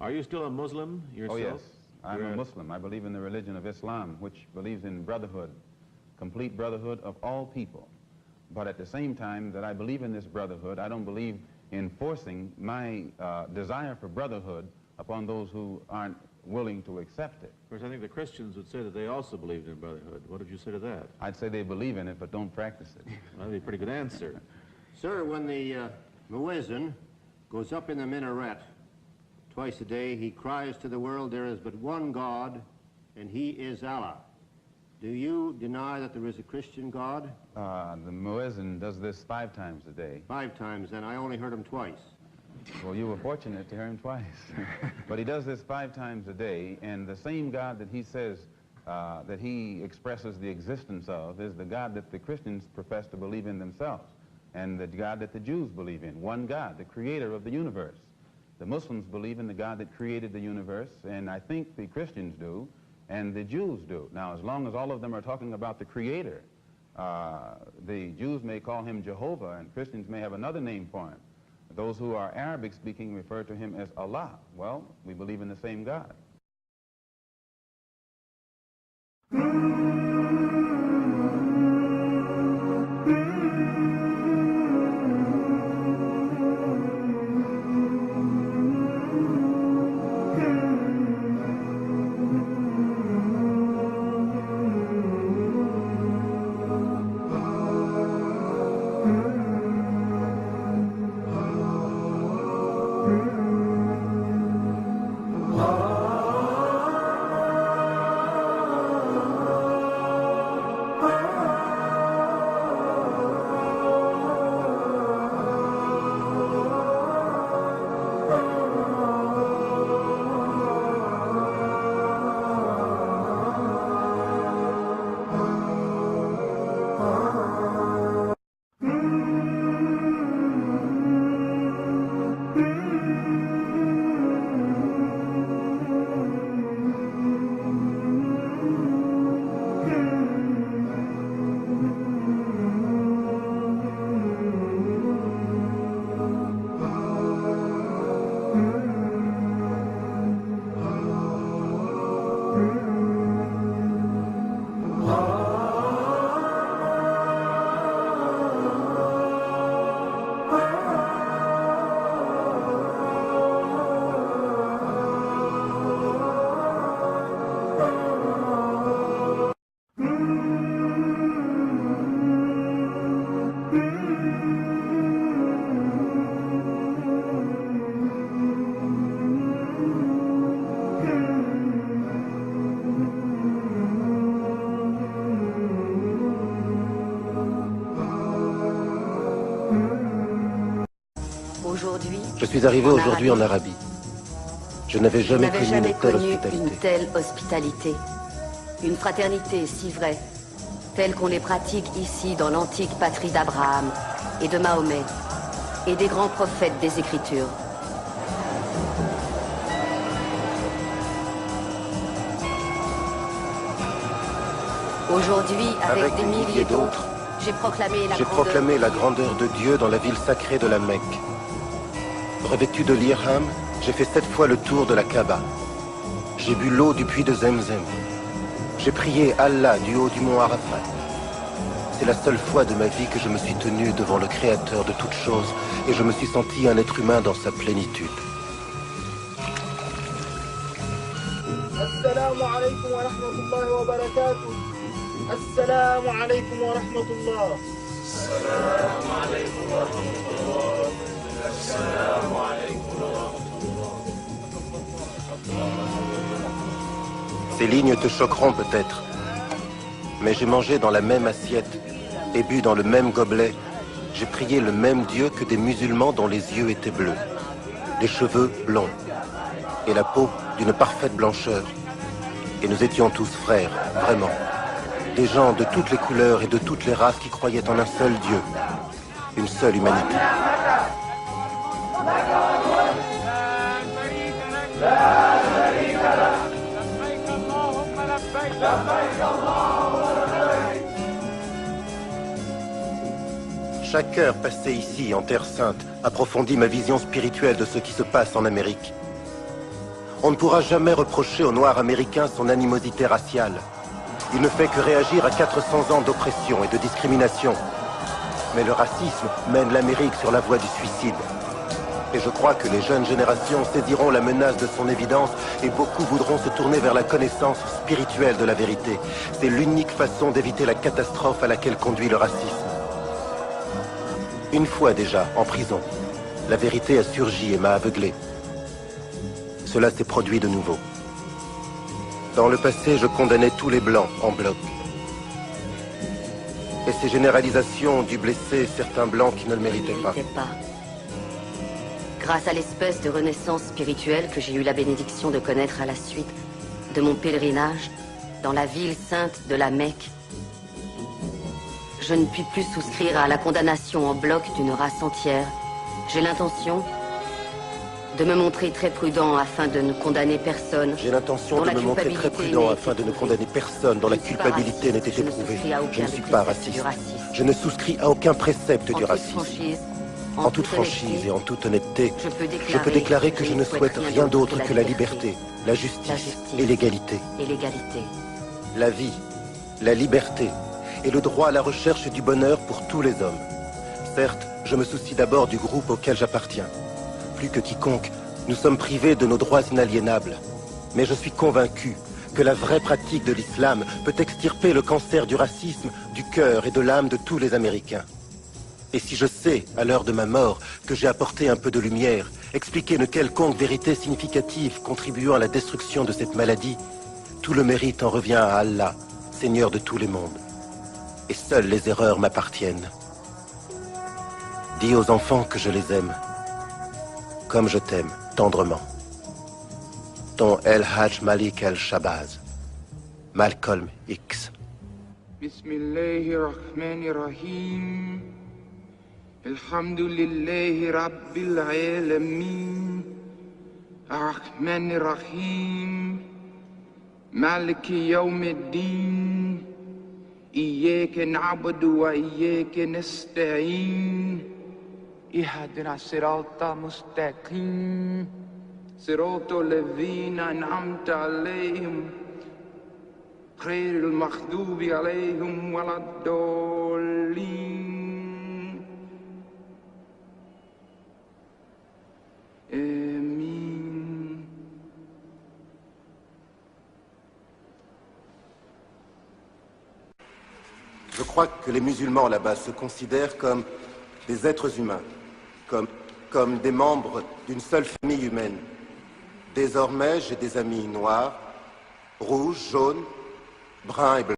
Are you still a Muslim yourself? Oh, yes. I'm a Muslim. I believe in the religion of Islam, which believes in brotherhood, complete brotherhood of all people. But at the same time that I believe in this brotherhood, I don't believe in forcing my desire for brotherhood upon those who aren't willing to accept it. Of course, I think the Christians would say that they also believed in brotherhood. What did you say to that? I'd say they believe in it, but don't practice it. Well, that'd be a pretty good answer. Sir, when the muezzin goes up in the minaret twice a day, he cries to the world, there is but one God, and he is Allah. Do you deny that there is a Christian God? The muezzin does this 5 times a day. 5 times, and I only heard him twice. Well, you were fortunate to hear him twice. But he does this 5 times a day, and the same God that he says that he expresses the existence of is the God that the Christians profess to believe in themselves, and the God that the Jews believe in, one God, the creator of the universe. The Muslims believe in the God that created the universe, and I think the Christians do, and the Jews do. Now, as long as all of them are talking about the creator, the Jews may call him Jehovah, and Christians may have another name for him. Those who are Arabic-speaking refer to him as Allah. Well, we believe in the same God. Je suis arrivé aujourd'hui en Arabie. Je n'avais jamais connu une telle hospitalité. Une fraternité si vraie, telle qu'on les pratique ici dans l'antique patrie d'Abraham et de Mahomet et des grands prophètes des Écritures. Aujourd'hui, avec des milliers d'autres, j'ai proclamé la grandeur de Dieu dans la ville sacrée de la Mecque. Revêtu de l'Irham, j'ai fait 7 fois le tour de la Kaaba. J'ai bu l'eau du puits de Zemzem. J'ai prié Allah du haut du mont Arafat. C'est la seule fois de ma vie que je me suis tenu devant le Créateur de toutes choses et je me suis senti un être humain dans sa plénitude. Assalamu alaikum wa rahmatullahi wa barakatuh. Assalamu alaikum wa rahmatullah. Assalamu alaikum wa rahmatullah. Assalamu alaikum wa rahmatullah. Ces lignes te choqueront peut-être, mais j'ai mangé dans la même assiette et bu dans le même gobelet. J'ai prié le même Dieu que des musulmans dont les yeux étaient bleus, les cheveux blonds et la peau d'une parfaite blancheur. Et nous étions tous frères, vraiment. Des gens de toutes les couleurs et de toutes les races qui croyaient en un seul Dieu, une seule humanité. Chaque heure passée ici, en Terre Sainte, approfondit ma vision spirituelle de ce qui se passe en Amérique. On ne pourra jamais reprocher aux Noirs américains son animosité raciale. Il ne fait que réagir à 400 ans d'oppression et de discrimination. Mais le racisme mène l'Amérique sur la voie du suicide. Et je crois que les jeunes générations saisiront la menace de son évidence et beaucoup voudront se tourner vers la connaissance spirituelle de la vérité. C'est l'unique façon d'éviter la catastrophe à laquelle conduit le racisme. Une fois déjà, en prison, la vérité a surgi et m'a aveuglé. Cela s'est produit de nouveau. Dans le passé, je condamnais tous les Blancs en bloc. Et ces généralisations ont dû blesser certains Blancs qui ne le méritaient pas. Grâce à l'espèce de renaissance spirituelle que j'ai eu la bénédiction de connaître à la suite de mon pèlerinage dans la ville sainte de la Mecque, je ne puis plus souscrire à la condamnation en bloc d'une race entière. J'ai l'intention de me montrer très prudent afin de ne condamner personne. J'ai l'intention de me montrer très prudent afin de ne condamner personne dont la culpabilité n'ait été prouvée. Je ne suis pas raciste. Je ne souscris à aucun précepte du racisme. En toute franchise et en toute honnêteté, je peux déclarer que je ne souhaite rien d'autre que la liberté, la justice et l'égalité. La vie, la liberté et le droit à la recherche du bonheur pour tous les hommes. Certes, je me soucie d'abord du groupe auquel j'appartiens. Plus que quiconque, nous sommes privés de nos droits inaliénables. Mais je suis convaincu que la vraie pratique de l'islam peut extirper le cancer du racisme du cœur et de l'âme de tous les Américains. Et si je sais, à l'heure de ma mort, que j'ai apporté un peu de lumière, expliqué une quelconque vérité significative contribuant à la destruction de cette maladie, tout le mérite en revient à Allah, Seigneur de tous les mondes. Et seules les erreurs m'appartiennent. Dis aux enfants que je les aime, comme je t'aime, tendrement. Ton El Hajj Malik El Shabazz, Malcolm X. Bismillahirrahmanirrahim. Alhamdulillahi Rabbil Alamin. Ar-Rahmanir-Rahim. Maliki Yawmiddin. Iyyaka na'budu wa iyyaka nasta'in. اهدنا الصراط المستقيم صراط الذين أنعمت عليهم غير المغضوب عليهم ولا الضالين آمين. Je crois que les musulmans là-bas se considèrent comme des êtres humains, comme des membres d'une seule famille humaine. Désormais, j'ai des amis noirs, rouges, jaunes, bruns et blancs.